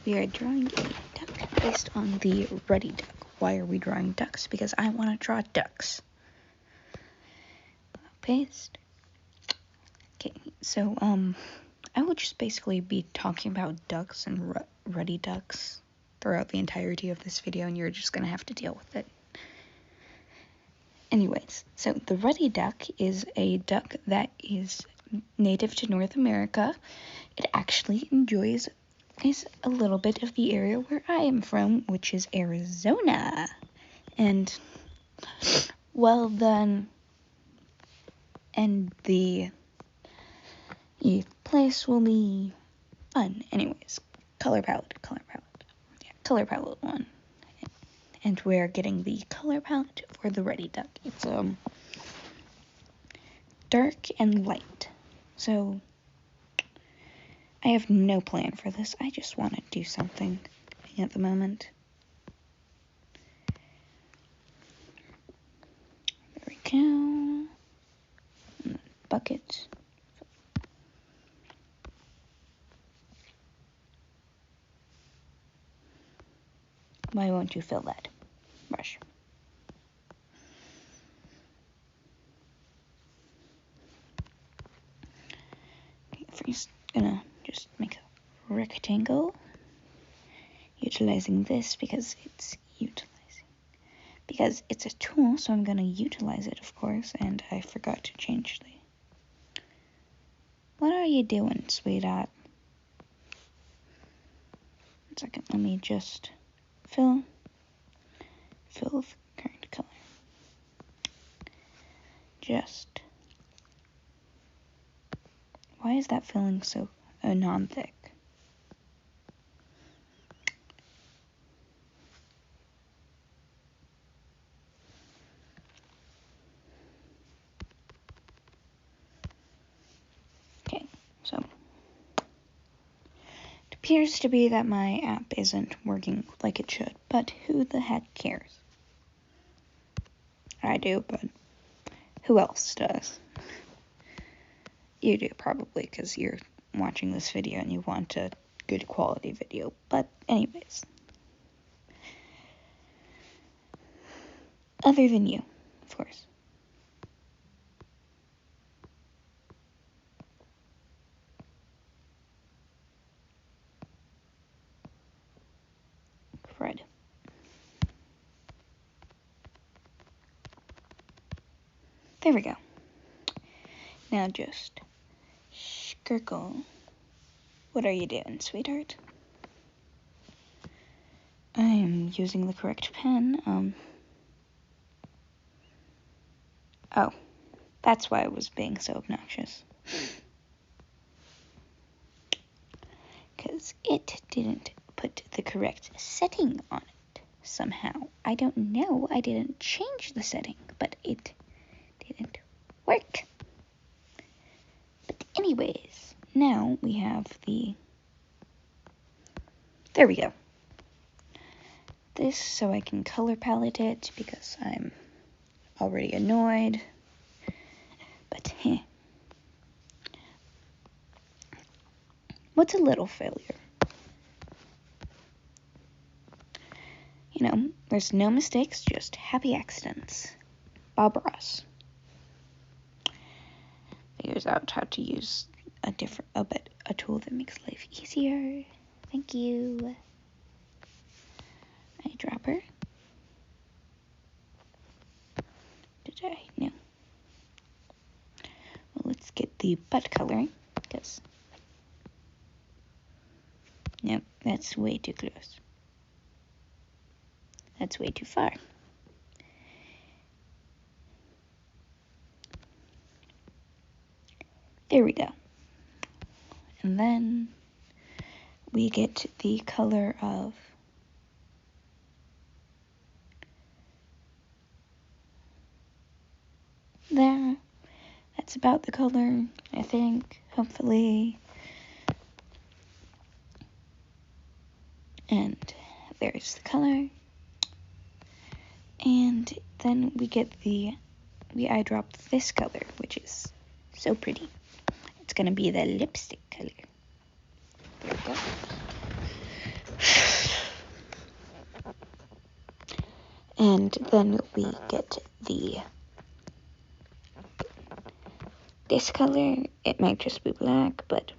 we are drawing a duck based on the Ruddy Duck. Why are we drawing ducks? Because I want to draw ducks. Paste. Okay, so, I will just basically be talking about ducks and Ruddy Ducks throughout the entirety of this video, and you're just gonna have to deal with it. Anyways, so the Ruddy Duck is a duck that is native to North America. It actually enjoys a little bit of the area where I am from, which is Arizona. And, well then, and the place will be fun. Anyways, color palette. Yeah, color palette 1. And we're getting the color palette for the Ruddy Duck. It's dark and light. So I have no plan for this. I just want to do something at the moment. There we go. Bucket. Why won't you fill that? Brush. Okay, first, gonna just make a rectangle, utilizing this because it's a tool, so I'm gonna utilize it, of course, and I forgot to change the... What are you doing, sweetheart? 1 second, let me just fill the current color. Just... Why is that filling so non-thick? Okay, so it appears to be that my app isn't working like it should, but who the heck cares? I do, but who else does? You do, probably, because you're watching this video and you want a good quality video. But anyways, other than you, of course. Fred. There we go. Now just skirkle. What are you doing, sweetheart? I am using the correct pen. Oh, that's why I was being so obnoxious. Because it didn't put the correct setting on it somehow. I don't know. I didn't change the setting, but it didn't work. But anyways, now we have there we go. This so I can color palette it because I'm already annoyed. But what's a little failure? You know, there's no mistakes, just happy accidents. Bob Ross figures out how to use a tool that makes life easier. Thank you. Eyedropper. Did I? No. Well, let's get the butt coloring, because no, that's way too close. That's way too far. There we go. And then we get the color of there. That's about the color, I think, hopefully. And there's the color. And then we get we eyedrop this color, which is so pretty. It's gonna be the lipstick color. There we go. And then we get this color. It might just be black, but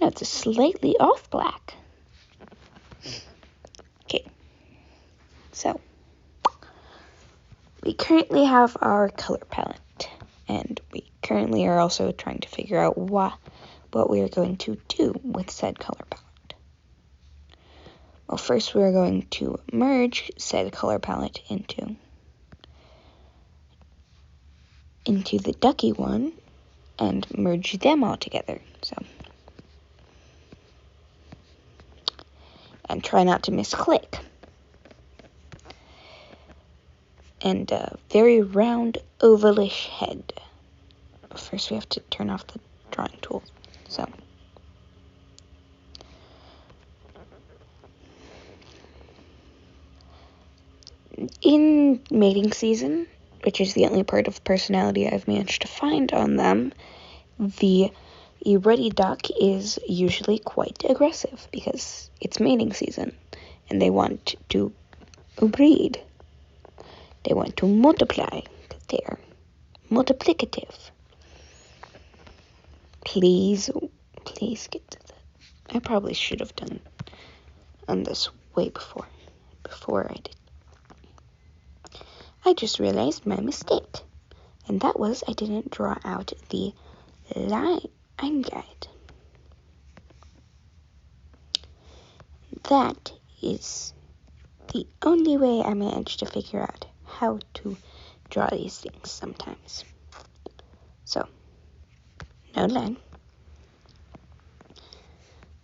no, it's a slightly off black. Okay, so we currently have our color palette, and we currently are also trying to figure out what we are going to do with said color palette. Well, first we are going to merge said color palette into the ducky one and merge them all together. So, and try not to misclick. And a very round, ovalish head. But first we have to turn off the drawing tool. So, in mating season, which is the only part of personality I've managed to find on them, the Ruddy Duck is usually quite aggressive because it's mating season and they want to breed. They want to multiply. They're multiplicative. Please get to that. I probably should have done this way before I did. I just realized my mistake, and that was I didn't draw out the line guide. That is the only way I managed to figure out how to draw these things sometimes. So, no line.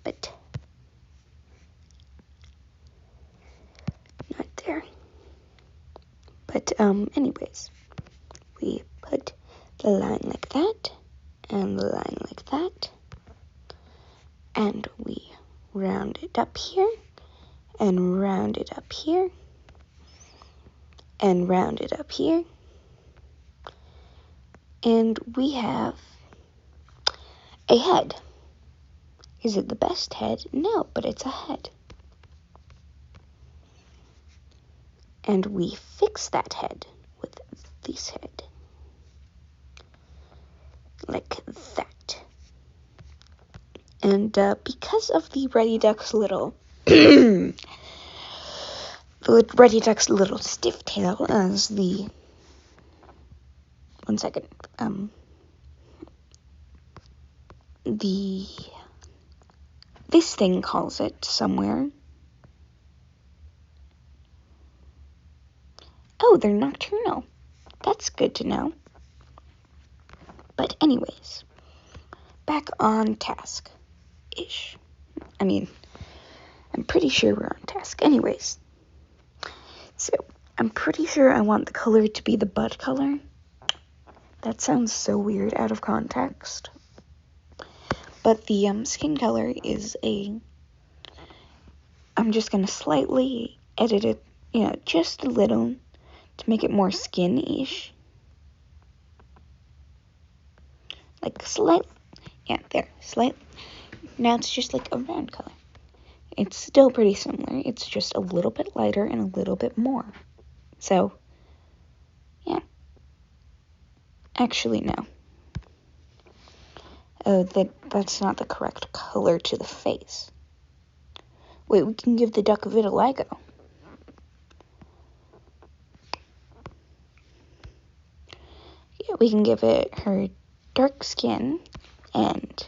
But not there. But anyways, we put the line like that, and the line like that, and we round it up here, and round it up here, and round it up here, and we have a head. Is it the best head? No, but it's a head. And we fix that head with this head. Like that. And because of the Ruddy Duck's little stiff tail as the this thing calls it somewhere. Oh, they're nocturnal. That's good to know. But anyways, back on task-ish. I mean, I'm pretty sure we're on task. Anyways, so I'm pretty sure I want the color to be the butt color. That sounds so weird out of context. But the skin color is I'm just going to slightly edit it, just a little to make it more skin-ish. Like slight. Now it's just like a round color. It's still pretty similar. It's just a little bit lighter and a little bit more. So, yeah. Actually, no. Oh, that's not the correct color to the face. Wait, we can give the duck vitiligo. Yeah, we can give it her dark skin and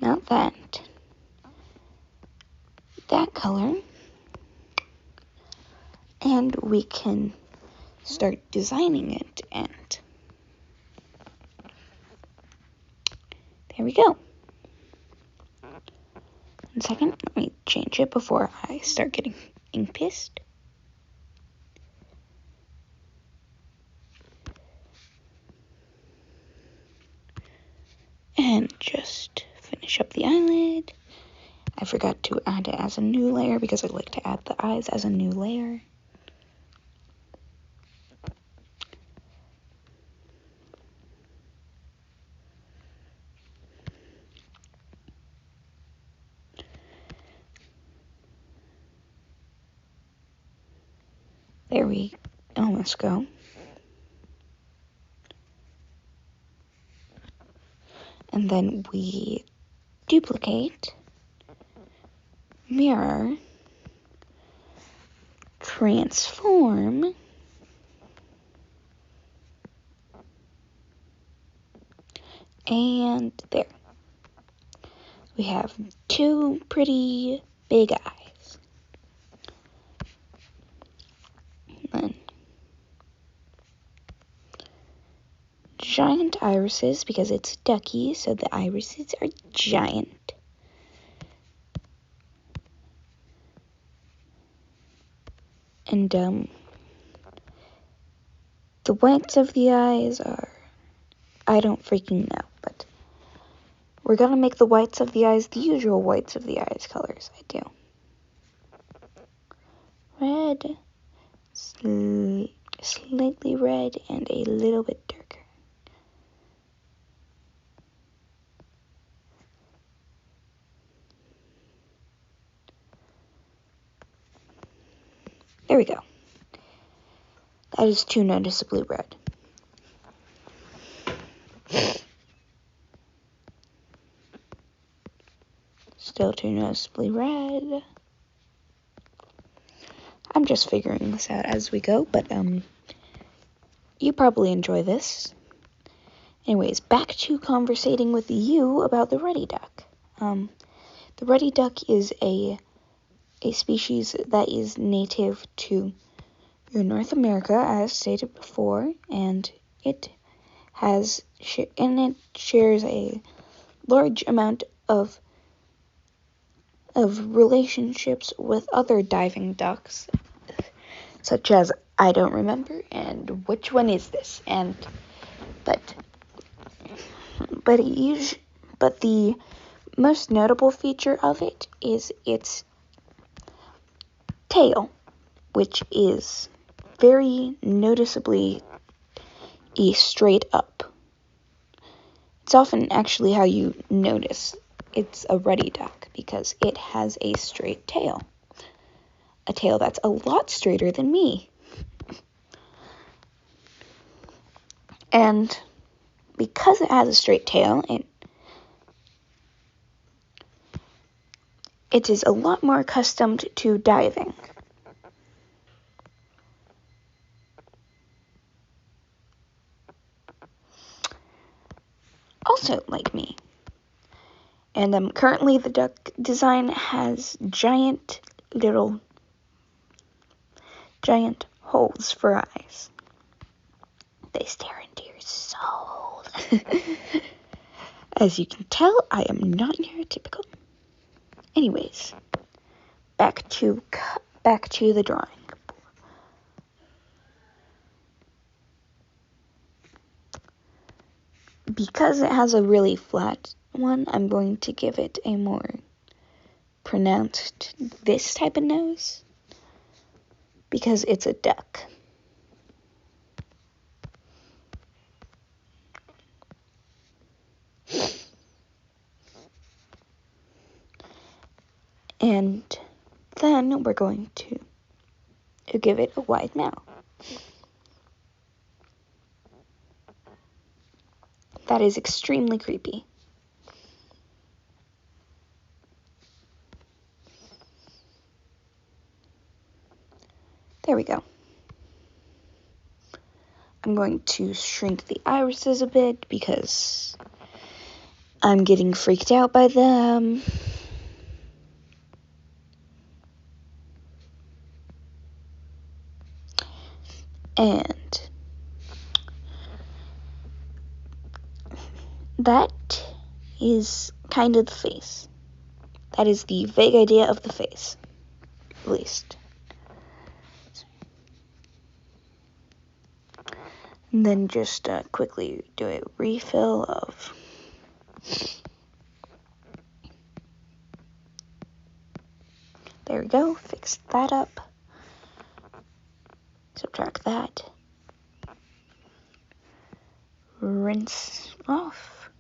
not that color. And we can start designing it, and there we go. 1 second, let me change it before I start getting pissed. And just finish up the eyelid. I forgot to add it as a new layer because I like to add the eyes as a new layer. There we almost go. And then we duplicate, mirror, transform, and there. We have two pretty big eyes. And then giant irises, because it's ducky, so the irises are giant. And the whites of the eyes are, I don't freaking know, but we're gonna make the whites of the eyes the usual whites of the eyes colors. I do. Red, slightly red, and a little bit darker. There we go. That is too noticeably red. Still too noticeably red. I'm just figuring this out as we go, but you probably enjoy this. Anyways, back to conversating with you about the Ruddy Duck. The Ruddy Duck is a species that is native to North America, as stated before, and it shares a large amount of relationships with other diving ducks, such as I don't remember, and which one is this? And but the most notable feature of it is its tail, which is very noticeably straight up. It's often actually how you notice it's a Ruddy Duck, because it has a straight tail. A tail that's a lot straighter than me. And because it has a straight tail, it is a lot more accustomed to diving. Also like me. And currently the duck design has giant holes for eyes. They stare into your soul. As you can tell, I am not neurotypical. Anyways, back to the drawing. Because it has a really flat one, I'm going to give it a more pronounced this type of nose, because it's a duck. And then we're going to give it a wide mouth. That is extremely creepy. There we go. I'm going to shrink the irises a bit because I'm getting freaked out by them. And that is kind of the face. That is the vague idea of the face, at least. And then just quickly do a refill of there we go, fix that up. Subtract that. Rinse off.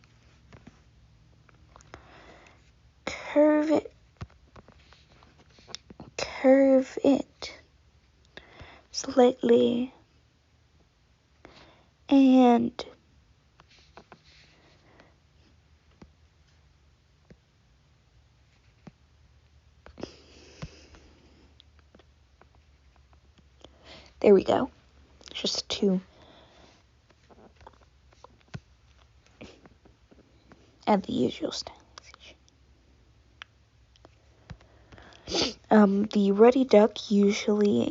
Curve it. slightly, and there we go. Just to add the usual stylization. The Ruddy Duck usually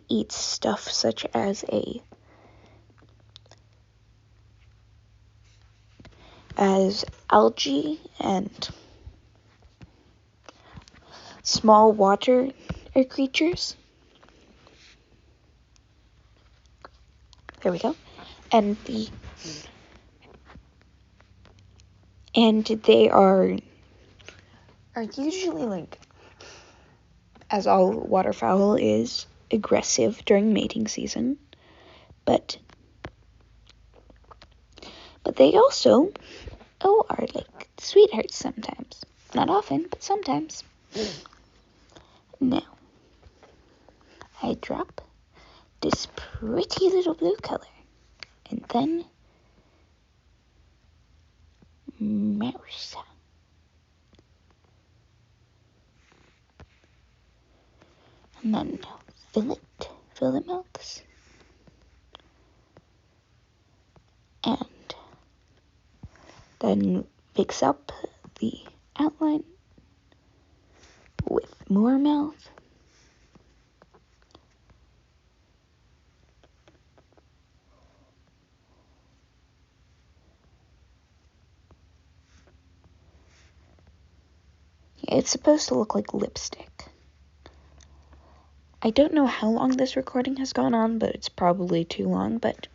eats stuff such as algae and small water creatures. There we go. And they are usually, like, as all waterfowl is, aggressive during mating season, but they also are like sweethearts sometimes. Not often, but sometimes. Now, I drop this pretty little blue color, and then mouse. And then fillet mouths, and then mix up the outline with more mouth. It's supposed to look like lipstick. I don't know how long this recording has gone on, but it's probably too long, but